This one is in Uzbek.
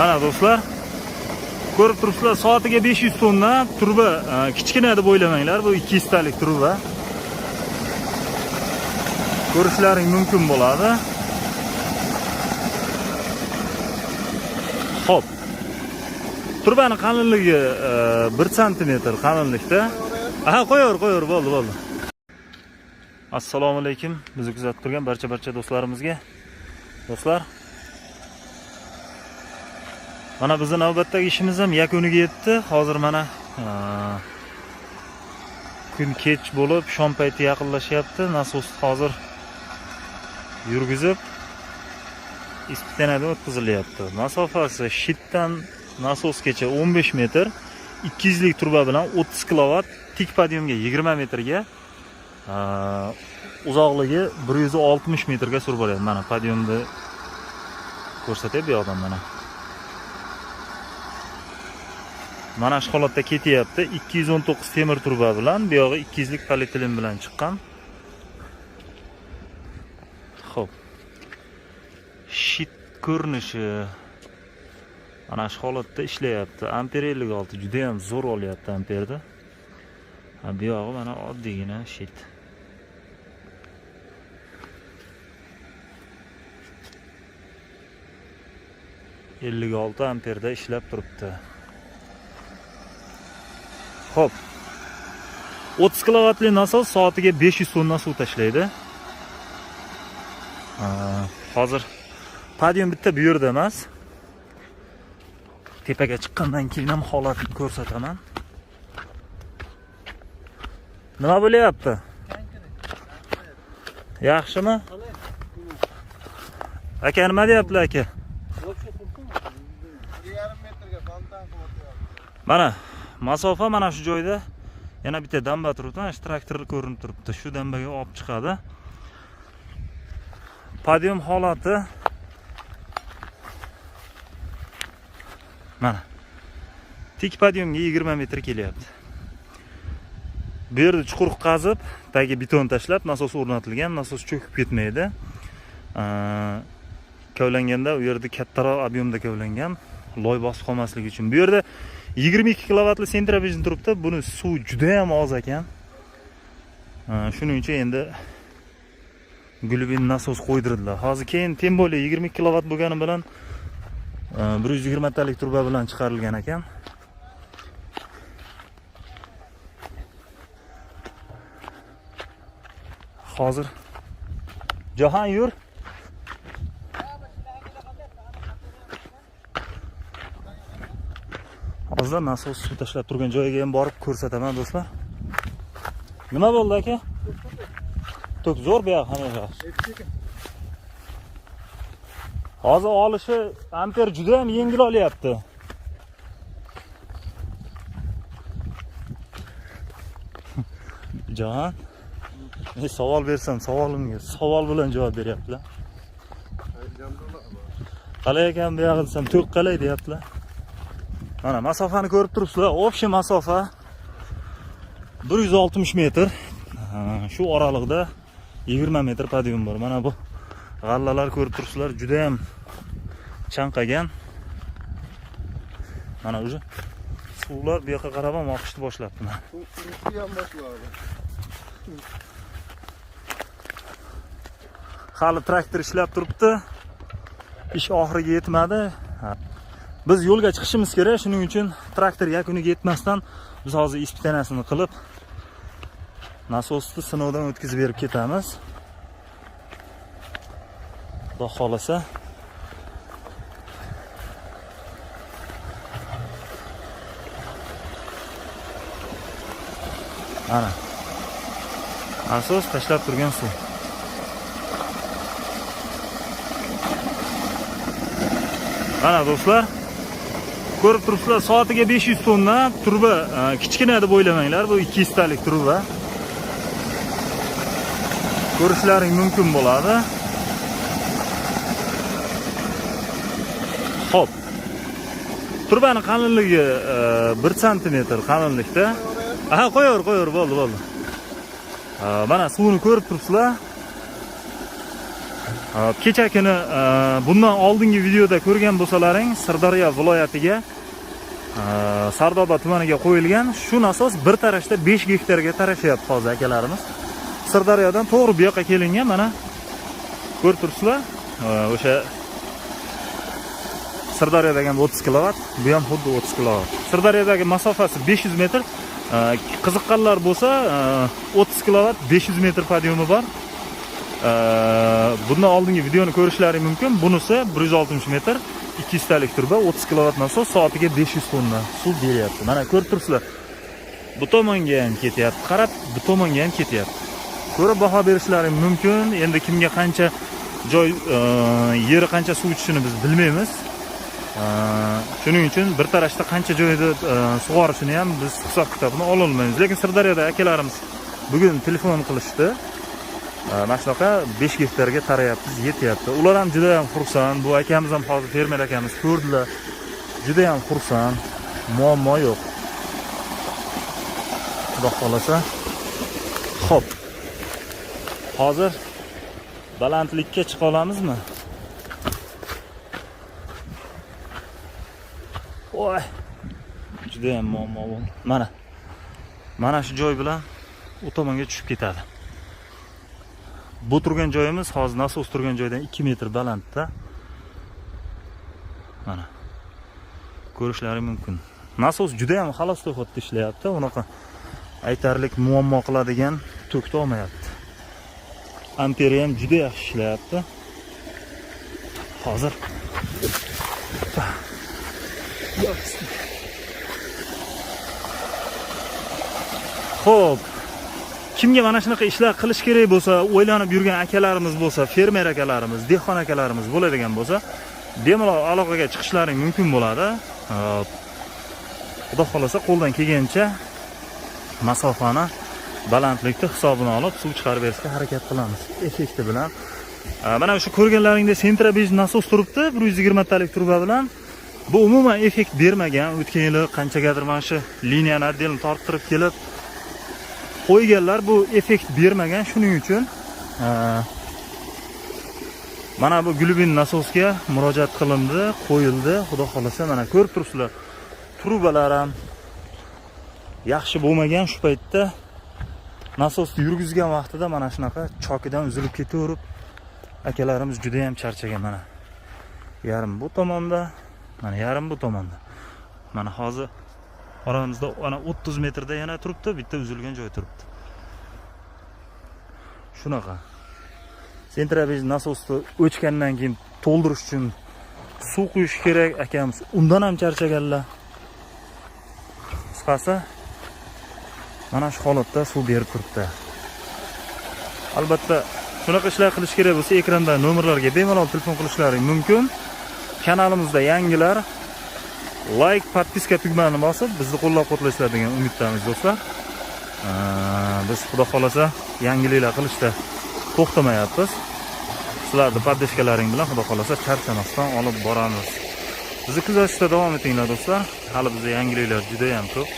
Mana do'stlar, ko'rib turibsizlar, soatiga 500 tonna turba, kichkina deb o'ylamanglar, bu 200 talik turba. Ko'rishlaring mumkin bo'ladi. Xo'p. Turbani qalinligi 1 sm qalinlikda. Aha, qo'yaver, bo'ldi. Assalomu alaykum. Bizni kuzatib turgan barcha do'stlarimizga. Do'stlar, mana bizning navbatdagi ishimiz ham yakuniga yetdi. Hozir mana kun kech bo'lib, shom payti yaqinlashyapti. Nasos hozir yurgizib ispitanadan o'tkazilyapti. Masofasi shitdan nasosgacha 15 metr, 200 lik turba bilan 30 kW, tik podiumga 20 metrga, uzoqligi 160 metrga surib boradi. Mana podiumni ko'rsatib bu yoqdan mana shu holatda ketyapti. 219 temir turba bilan, bu yog'i 200 lik polietilen bilan chiqqan. Xo'p. Shit ko'rinishi mana shu holatda ishlayapti. Amper 56 juda ham zo'r olyapti amperda. Bu yog'i mana oddiygina shit. %56 amperda ishlab turibdi. Xo'p. 30 kW nasos soatiga 500 tonna suv tashlaydi. Hozir podium bitta bu yerda emas. Tepaga chiqqandan keyin ham holatni ko'rsataman. Nima bo'lyapti? Yaxshimi? Aka, nima deyaptilar aka? Mana masofa mana shu joyda yana bitta damba turibdi. Mana shu traktor ko'rinib turibdi. Shu dambaga olib chiqadi. Podium holati mana tik podiumga 20 metr kelyapti. Bu yerda chuqur qazib, tagiga beton tashlab, nasos o'rnatilgan. Nasos cho'kib ketmaydi. Kavlanganda u yerda kattaroq ob'yomda kavlangan, loy bosib qolmasligi uchun. Bu yerda 22 kW sentrabejin turibdi. Buni suv juda ham oz ekan. Shuning uchun endi glubin nasos qo'ydirdilar. Hozir keyin tem bo'li 22 kW bo'lgani bilan 120 talik turba bilan chiqarilgan ekan. Hozir Jahon yur. Hozir nasos suv tashlab turgan joyiga ham borib ko'rsataman do'stlar. Nima bo'ldi aka? Tok zo'r bu yoq hamisha. Hozir olishi amper juda ham yengil olyapti. Jahon, savol bersam, savolimga savol bilan javob beryaptilar. Qalay ekan bu yoq desam, to'q qalay deyaptilar. Mana masofani ko'rib turibsizlar. Общий masofa 160 metr. Shu oralig'da 20 metr podium bor. Mana bu g'allalar ko'rib turibsizlar, juda ham chanqagan. Mana o'zi suvlar bu yoqqa qarab ham oqishni boshlabdi. Hali traktor ishlab turibdi. Ish oxiriga yetmadi. Biz yo'lga chiqishimiz kerak, shuning uchun traktor yakuniga yetmasdan biz hozir ispitanasini qilib nasosni sinovdan o'tkazib berib ketamiz. Xudo xolasa. Ana. Nasos tashlab turgan suv. Mana do'stlar, ko'rib turibsizlar, soatiga 500 tonna turba, kichkina deb o'ylamanglar, bu 200 talik turba. Ko'rishlaring mumkin bo'ladi. Xo'p. Turbani qalinligi 1 sm qalinlikda. Aha, qo'yaver, bo'ldi. Mana suvni ko'rib turibsizlar. Kecha kuni bundan oldingi videoda ko'rgan bo'lsalaring, Sirdaryo viloyatiga Sardoba tumaniga qo'yilgan shu nasos bir tarashda 5 gektarga tarashyapti hozir akalarimiz. Sirdaryodan to'g'ri bu yoqqa kelingan, mana ko'rib turibsizlar. O'sha Sirdaryodagi 30 kilovat, bu ham xuddi 30 kilovat. Sirdaryodagi masofasi 500 metr. Qiziqqanlar bo'lsa 30 kilovat 500 metr podiyumi bor. Bundan oldingi videoni ko'rishlaring mumkin. Bunisi 160 metr, 200 talik turba, 30 kilovat nasos, soatiga 500 tonna suv beryapti. Mana ko'rib turibsizlar. Bu tomonga ham ketyapti, qarab, bu tomonga ham ketyapti. Ko'rib baho berishlaring mumkin. Endi kimga qancha joy, yeri qancha suv ichishini biz bilmaymiz. Shuning uchun bir tarafda qancha joyda sug'orishini ham biz hisob-kitobini ola olmaymiz. Lekin Sirdaryoda akalarimiz bugun telefon qilishdi. Mana shunaqa 5 gektarga tarayapmiz, yetyapti. Ular ham juda ham xursand. Bu akamiz ham hozir fermer akamiz ko'rdilar. Juda ham xursand. Muammo yo'q. Xudo xolasa. Xo'p. Hozir balandlikka chiqa olamizmi? Voy. Juda ham muammo bo'ldi. Mana shu joy bilan u tomonga tushib ketadi. Bu turgan joyimiz hozir nasos turgan joydan 2 metr balandda. Mana. Ko'rishlaring mumkin. Nasos juda ham xalos to'xtatib ishlayapti. Unaqa aytarlik muammo qiladigan to'kta olmayapti. Amperi ham juda yaxshi ishlayapti. Hozir Xo'p. Kimga mana shunaqa ishlar qilish kerak bo'lsa, o'ylanib yurgan akalarimiz bo'lsa, fermer akalarimiz, dehqon akalarimiz bo'ladigan bo'lsa, bemalol aloqaga chiqishlaring mumkin bo'ladi. Xudo xolasa qo'ldan kelgancha masofani, balandlikni hisobini olib suv chiqarib berishga harakat qilamiz. Effekti bilan. Mana shu ko'rganlaringda Centrabej nasos turibdi, 120 talik turba bilan. Bu umuman effekt bermagan. O'tgan yili qanchagadir mana shu liniyani addelni torttirib kelib qo'yganlar, bu effekt bermagan. Shuning uchun mana bu glubin nasosga murojaat qilindi, qo'yildi. Xudo xolasa mana ko'rib turibsizlar. Trubalar ham yaxshi bo'lmagan. Shu paytda nasosni yurgizgan vaqtida mana shunaqa chokidan uzilib ketaverib, akalarimiz juda ham charchagan. Mana yarim bu tomonda, mana yarim bu tomonda. Mana hozir oramizda ana 30 metrda yana turibdi, bitta uzilgan joy turibdi. Shunaqa. Centrabej nasosni o'chgandan keyin to'ldirish uchun suv quyish kerak. Akamiz undan ham charchaganlar. Qisqasi mana shu holatda suv berib turibdi. Albatta, shunaqa ishlar qilish kerak bo'lsa, ekranda nomerlarga bemalol telefon qilishlaring mumkin. Kanalimizda yangilar like, podpiska tugmasini bosib, bizni qo'llab-quvvatlaysizlar degan umiddamiz do'stlar. Biz xudo xolasa yangiliklar qilishda to'xtamayapmiz. Sizlarning podpiskalaring bilan xudo xolasa charchamasdan olib boramiz. Bizni kuzatishda davom etinglar do'stlar. Hali bizda yangiliklar juda ham ko'p.